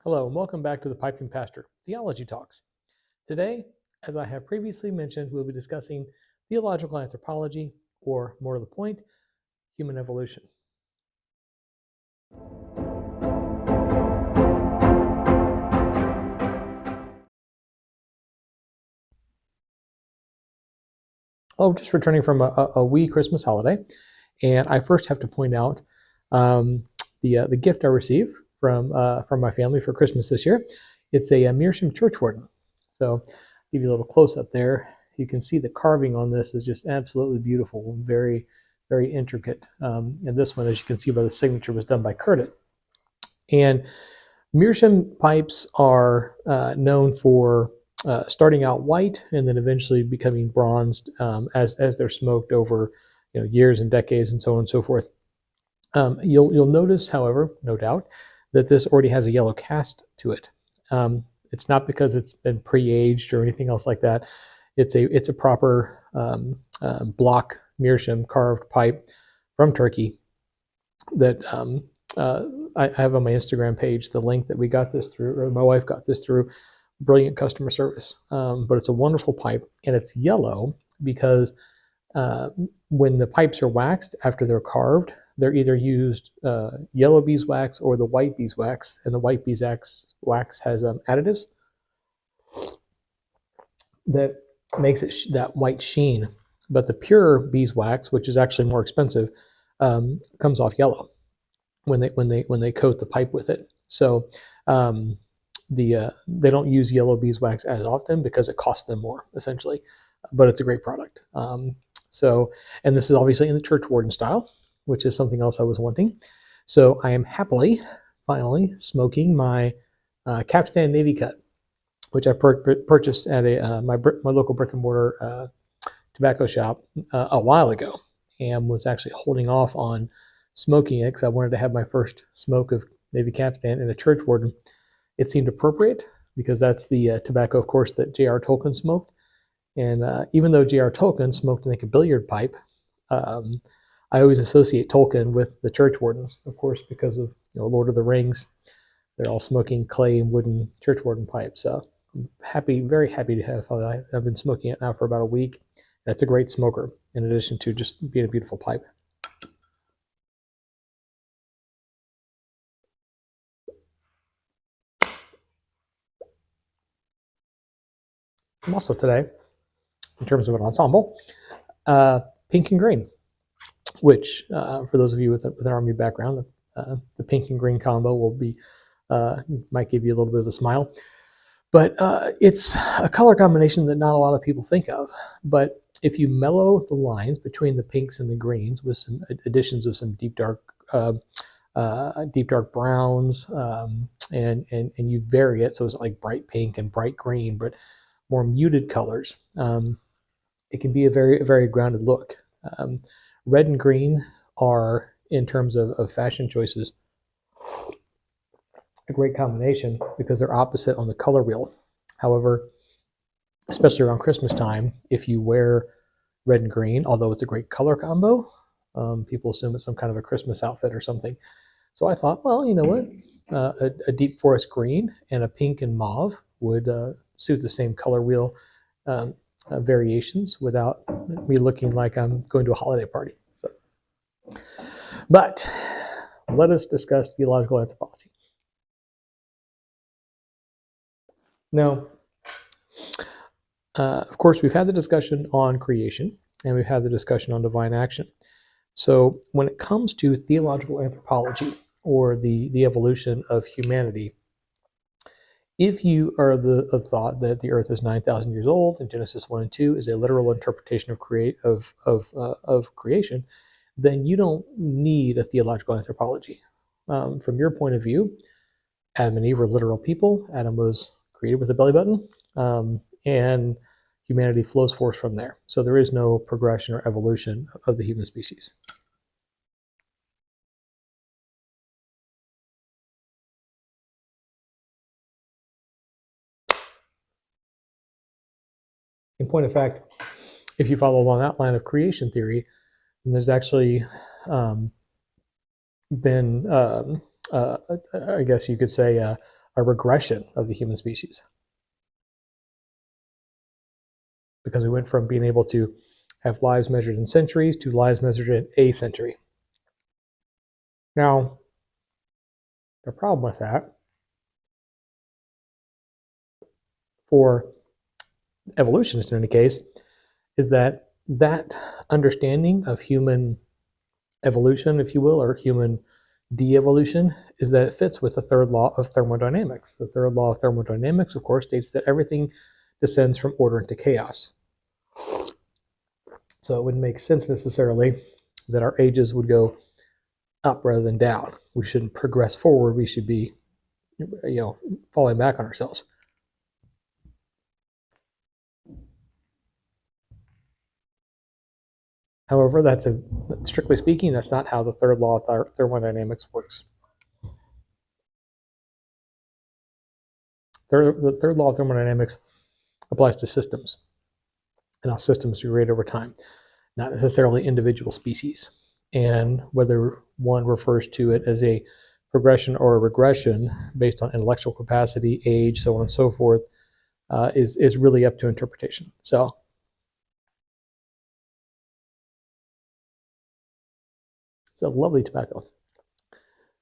Hello and welcome back to the Piping Pastor Theology Talks. Today, as I have previously mentioned, we'll be discussing theological anthropology, or more to the point, human evolution. Just returning from a wee Christmas holiday, and I first have to point out the gift I received from my family for Christmas this year. It's a Meerschaum churchwarden. So, give you a little close up there. You can see the carving on this is just absolutely beautiful, very, very intricate. And this one, as you can see by the signature, was done by Curtin. And Meerschaum pipes are known for starting out white and then eventually becoming bronzed as they're smoked over years and decades and so on and so forth. You'll notice, however, no doubt, that this already has a yellow cast to it. It's not because it's been pre-aged or anything else like that. It's a proper block Meerschaum carved pipe from Turkey that I have on my Instagram page the link that we got this through, or my wife got this through. Brilliant customer service. But it's a wonderful pipe, and it's yellow because when the pipes are waxed after they're carved, they're either used yellow beeswax or the white beeswax, and the white beeswax has additives that makes it that white sheen. But the pure beeswax, which is actually more expensive, comes off yellow when they coat the pipe with it. So they don't use yellow beeswax as often because it costs them more, essentially. But it's a great product. And this is obviously in the churchwarden style, which is something else I was wanting. So I am happily, finally, smoking my capstan Navy cut, which I purchased at my local brick and mortar tobacco shop a while ago, and was actually holding off on smoking it because I wanted to have my first smoke of Navy capstan in a churchwarden. It seemed appropriate because that's the tobacco, of course, that J.R. Tolkien smoked. And even though J.R. Tolkien smoked like a billiard pipe, I always associate Tolkien with the churchwardens, of course, because of Lord of the Rings. They're all smoking clay and wooden churchwarden pipes. So I'm very happy to have. I've been smoking it now for about a week. And it's a great smoker, in addition to just being a beautiful pipe. I'm also today, in terms of an ensemble, pink and green, which for those of you with an Army background, the pink and green combo will be might give you a little bit of a smile. But it's a color combination that not a lot of people think of. But if you mellow the lines between the pinks and the greens with some additions of some deep dark browns, and you vary it so it's not like bright pink and bright green, but more muted colors, it can be a very, very grounded look. Red and green are, in terms of fashion choices, a great combination because they're opposite on the color wheel. However, especially around Christmas time, if you wear red and green, although it's a great color combo, people assume it's some kind of a Christmas outfit or something. So I thought, well, you know what? A deep forest green and a pink and mauve would suit the same color wheel variations without me looking like I'm going to a holiday party. But let us discuss theological anthropology. Now, of course, we've had the discussion on creation, and we've had the discussion on divine action. So when it comes to theological anthropology, or the evolution of humanity, if you are of thought that the earth is 9,000 years old and Genesis 1 and 2 is a literal interpretation of creation, then you don't need a theological anthropology. From your point of view, Adam and Eve are literal people. Adam was created with a belly button, and humanity flows forth from there. So there is no progression or evolution of the human species. In point of fact, if you follow along that line of creation theory, then there's actually been, I guess you could say, a regression of the human species, because we went from being able to have lives measured in centuries to lives measured in a century. Now, the problem with that, for evolutionists in any case, is that that understanding of human evolution, if you will, or human de-evolution, is that it fits with the third law of thermodynamics. The third law of thermodynamics, of course, states that everything descends from order into chaos. So it wouldn't make sense necessarily that our ages would go up rather than down. We shouldn't progress forward. We should be, falling back on ourselves. However, strictly speaking, that's not how the third law of thermodynamics works. The third law of thermodynamics applies to systems, and how systems degrade over time, not necessarily individual species. And whether one refers to it as a progression or a regression based on intellectual capacity, age, so on and so forth, is really up to interpretation. So it's a lovely tobacco.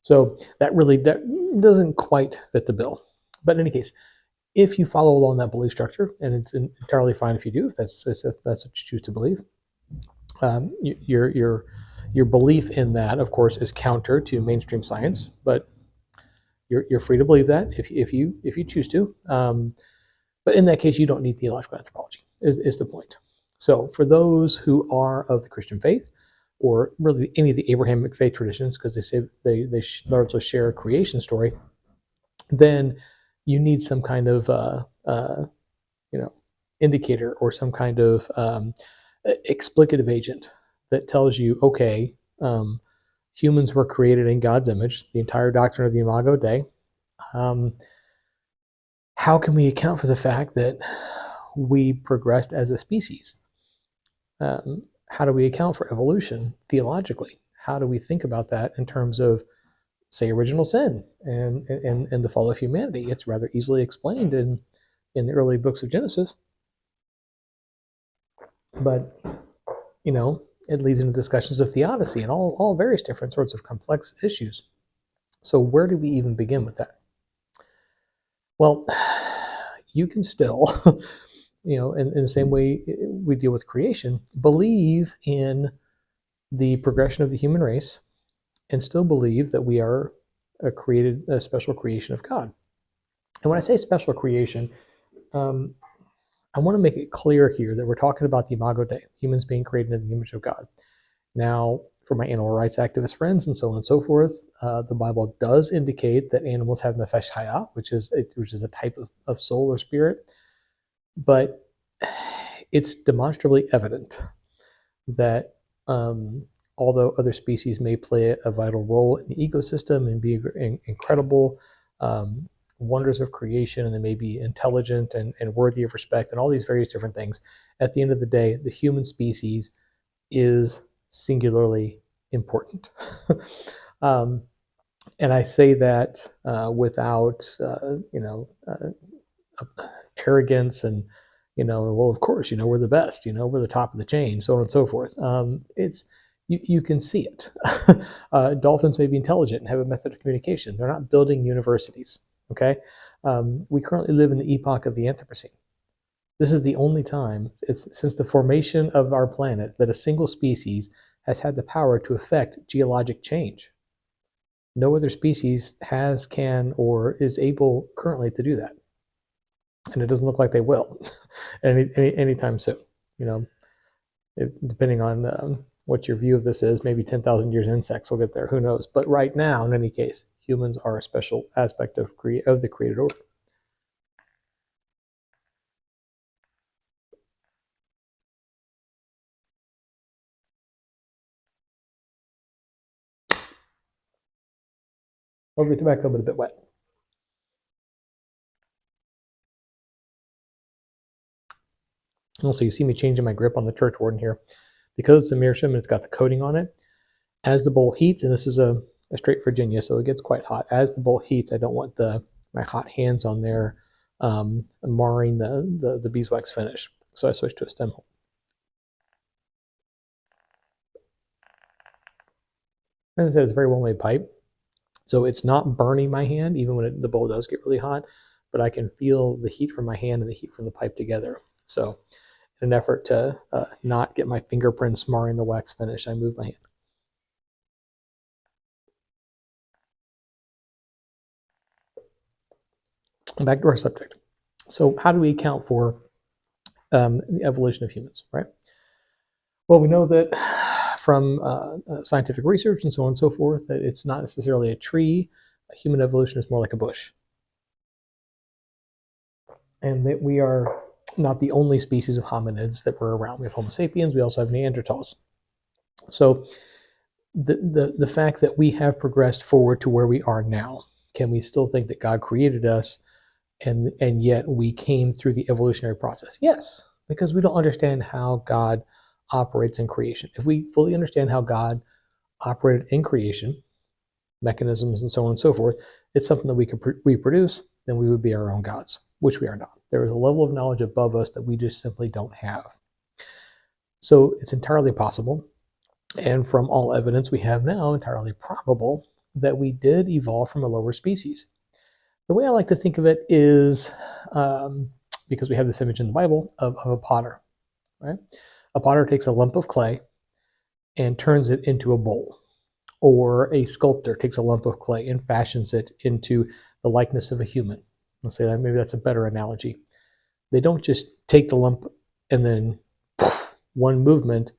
So that doesn't quite fit the bill. But in any case, if you follow along that belief structure, and it's entirely fine if you do, if that's what you choose to believe, your belief in that, of course, is counter to mainstream science, but you're free to believe that if you choose to. But in that case, you don't need theological anthropology, is the point. So for those who are of the Christian faith, or really any of the Abrahamic faith traditions, because they say they largely share a creation story, then you need some kind of indicator or some kind of explicative agent that tells you, okay, humans were created in God's image, the entire doctrine of the Imago Dei. How can we account for the fact that we progressed as a species? How do we account for evolution theologically? How do we think about that in terms of, say, original sin and the fall of humanity? It's rather easily explained in the early books of Genesis. But, it leads into discussions of theodicy and all various different sorts of complex issues. So where do we even begin with that? Well, you can still, in the same way we deal with creation, believe in the progression of the human race and still believe that we are a special creation of God. And when I say special creation, I want to make it clear here that we're talking about the Imago Dei, humans being created in the image of God. Now, for my animal rights activist friends and so on and so forth, the Bible does indicate that animals have nefesh hayah, which is a type of soul or spirit. But it's demonstrably evident that although other species may play a vital role in the ecosystem and be incredible wonders of creation, and they may be intelligent and worthy of respect and all these various different things, at the end of the day, the human species is singularly important. And I say that without, arrogance and, well, of course, we're the best, we're the top of the chain, so on and so forth. You can see it. Dolphins may be intelligent and have a method of communication. They're not building universities, okay? We currently live in the epoch of the Anthropocene. This is the only time since the formation of our planet that a single species has had the power to affect geologic change. No other species has, can, or is able currently to do that. And it doesn't look like they will anytime soon. Depending on what your view of this is, maybe 10,000 years insects will get there. Who knows? But right now, in any case, humans are a special aspect of the created order. Lovely tobacco, but a bit wet. Also, you see me changing my grip on the church warden here. Because it's a meerschaum and it's got the coating on it, as the bowl heats, and this is a straight Virginia, so it gets quite hot. As the bowl heats, I don't want the my hot hands on there, marring the beeswax finish. So I switched to a stem hole. As I said, it's a very well-made pipe. So it's not burning my hand, even when the bowl does get really hot, but I can feel the heat from my hand and the heat from the pipe together. So in an effort to not get my fingerprints marring the wax finish, I move my hand. Back to our subject. So how do we account for the evolution of humans, right? Well, we know that from scientific research and so on and so forth, that it's not necessarily a tree. Human evolution is more like a bush. And that we are not the only species of hominids that were around. We have Homo sapiens, we also have Neanderthals. So the fact that we have progressed forward to where we are now, can we still think that God created us and yet we came through the evolutionary process? Yes, because we don't understand how God operates in creation. If we fully understand how God operated in creation, mechanisms and so on and so forth, it's something that we could reproduce, then we would be our own gods, which we are not. There is a level of knowledge above us that we just simply don't have. So it's entirely possible, and from all evidence we have now, entirely probable that we did evolve from a lower species. The way I like to think of it is, because we have this image in the Bible of a potter, right? A potter takes a lump of clay and turns it into a bowl. Or a sculptor takes a lump of clay and fashions it into the likeness of a human. Let's say that maybe that's a better analogy. They don't just take the lump and then one movement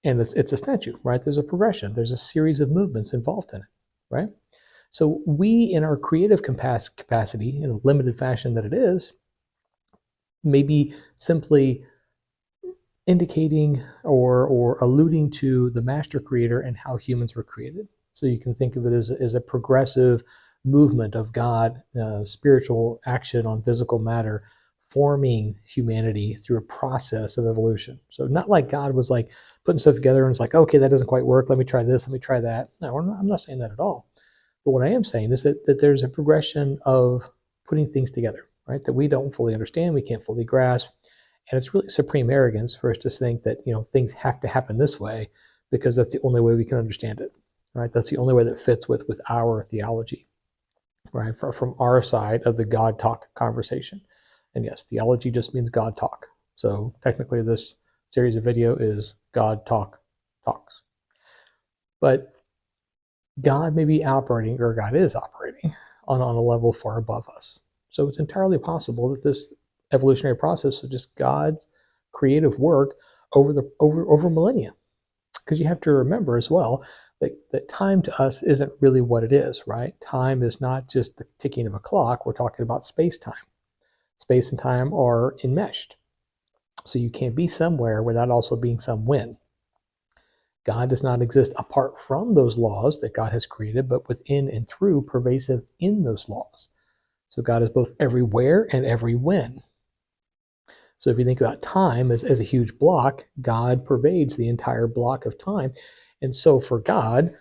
and it's a statue, right? There's a progression. There's a series of movements involved in it, right? So we, in our creative capacity, in a limited fashion that it is, maybe simply indicating or alluding to the master creator and how humans were created. So you can think of it as a progressive movement of God, spiritual action on physical matter, forming humanity through a process of evolution. So not like God was like putting stuff together and it's like, okay, that doesn't quite work. Let me try this. Let me try that. No, I'm not saying that at all. But what I am saying is that there's a progression of putting things together, right? That we don't fully understand, we can't fully grasp. And it's really supreme arrogance for us to think that, things have to happen this way because that's the only way we can understand it, right? That's the only way that fits with our theology, right? From our side of the God talk conversation. And yes, theology just means God talk. So technically this series of video is God talks. But God may be operating, or God is operating, on a level far above us. So it's entirely possible that this evolutionary process is just God's creative work over millennia. Because you have to remember as well that time to us isn't really what it is, right? Time is not just the ticking of a clock. We're talking about space-time. Space and time are enmeshed. So you can't be somewhere without also being somewhen. God does not exist apart from those laws that God has created, but within and through, pervasive in those laws. So God is both everywhere and every when. So if you think about time as a huge block, God pervades the entire block of time. And so for God,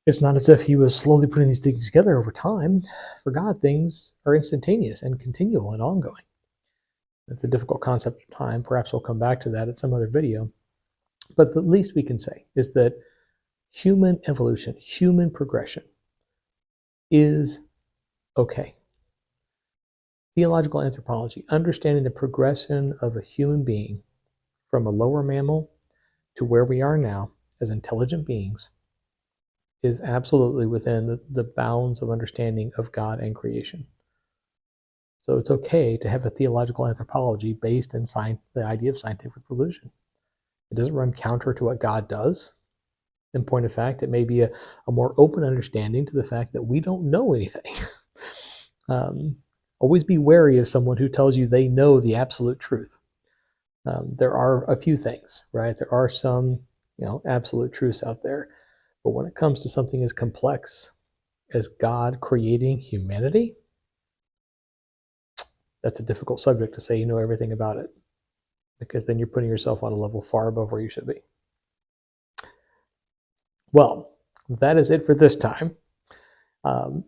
it's not as if he was slowly putting these things together over time. For God, things are instantaneous and continual and ongoing. That's a difficult concept of time. Perhaps we'll come back to that at some other video. But the least we can say is that human evolution, human progression is okay. Theological anthropology, understanding the progression of a human being from a lower mammal to where we are now as intelligent beings, is absolutely within the bounds of understanding of God and creation. So it's okay to have a theological anthropology based in the idea of scientific evolution. It doesn't run counter to what God does. In point of fact, it may be a more open understanding to the fact that we don't know anything. Always be wary of someone who tells you they know the absolute truth. There are a few things, right? There are some, absolute truths out there. But when it comes to something as complex as God creating humanity, that's a difficult subject to say you know everything about it, because then you're putting yourself on a level far above where you should be. Well, that is it for this time. We're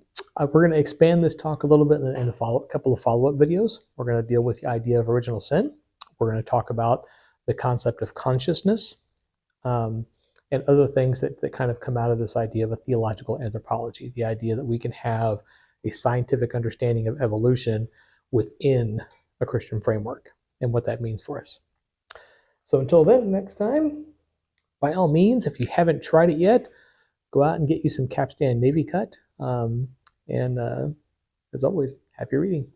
going to expand this talk a little bit in a couple of follow-up videos. We're going to deal with the idea of original sin. We're going to talk about the concept of consciousness, and other things that kind of come out of this idea of a theological anthropology, the idea that we can have a scientific understanding of evolution within a Christian framework and what that means for us. So until then, next time, by all means, if you haven't tried it yet, go out and get you some Capstan Navy Cut. And as always, happy reading.